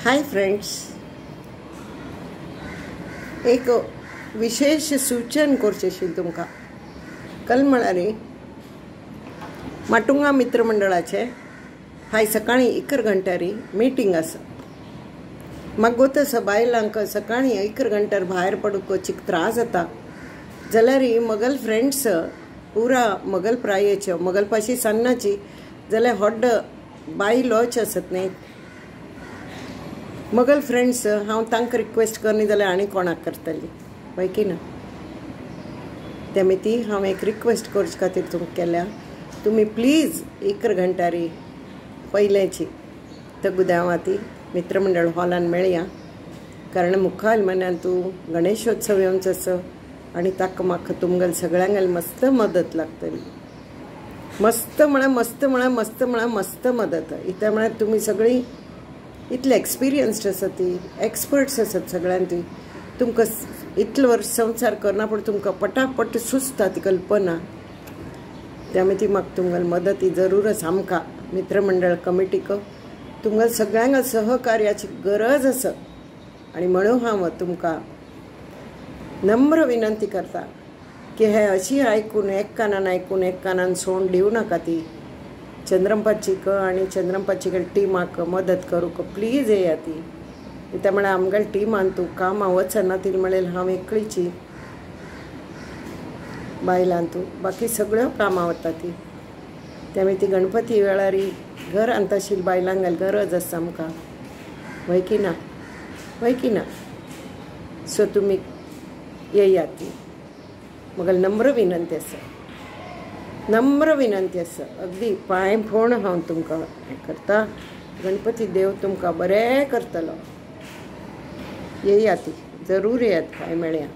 Hi friends, एक विशेष सूचन करचें तुमकां. कल म्हळ्यार माटुंगा मित्र मंडळाचे हाय सकाळी 11 घंटारी मिटींग आसा. म्हाका गोतस बायलांक सकाळी 11 घंटार भायर पडूंक चिक त्रास जाता जाल्यार मगल फ्रेंड्स पुरा मगल प्रायेच्यो मगलपाशी सन्नाची जाल्यार हॉड बाय लॉच आसत न्ही मगल फ्रेंड्स. हांव तांकां रिक्वेस्ट करनी जाल्यार आनी कोणाक करतली पळय की ना. त्या मेती हांव एक रिक्वेस्ट करचे खातीर तुमकां केल्या. तुमी प्लीज 11 घंटारी पयलेची तगुद्यावाती मित्रमंडळ हॉलान मेळया, कारण मुखाल म्हण्यान तूं गणेशोत्सव येवंचो आसा आनी ताका म्हाका तुमगेल सगळ्यांगेल मस्त मदत लागतली. मस्त म्हळ्यार मस्त मदत. इतल्या म्हळ्यार तुमी सगळीं इतले एक्सपिरियन्स्ड आसा, ती एक्सपर्ट्स आसात सगळ्यान. ती तुमकां इतले वर्स संवसार करना पूण तुमकां पटापट सुचता ती कल्पना. त्यामुळे ती म्हाका तुमगेल मदत ही जरूर आसा. आमकां मित्रमंडळ कमिटीक तुमगेल सगळ्यांक सहकार्याची गरज आसा आनी म्हणून हांव तुमकां नम्र विनंती करता की हे अशी आयकून एक कानान सोंड दिवं नाका. ती चंद्रंपाचीक आनी चंद्रंपाचीक टिमाक मदत करूंक प्लीज येया. ती त्या म्हळ्यार आमगेल टिमान तूं कामां वचना ती म्हळ्यार हांव एकलीची बायलां तूं बाकी सगळ्यो कामां वता. ती त्यामुळे ती गणपती वेळार घरांत आशिल्ली बायलांगेल गरज आसा आमकां, वय की ना. सो तुमी येया. ती म्हगेल नम्र विनंती आसा. अगदी पांय फोण हांव तुमकां हें करता. गणपती देव तुमकां बरें करतलो. येया ती जरूर येयात, काय मेळया.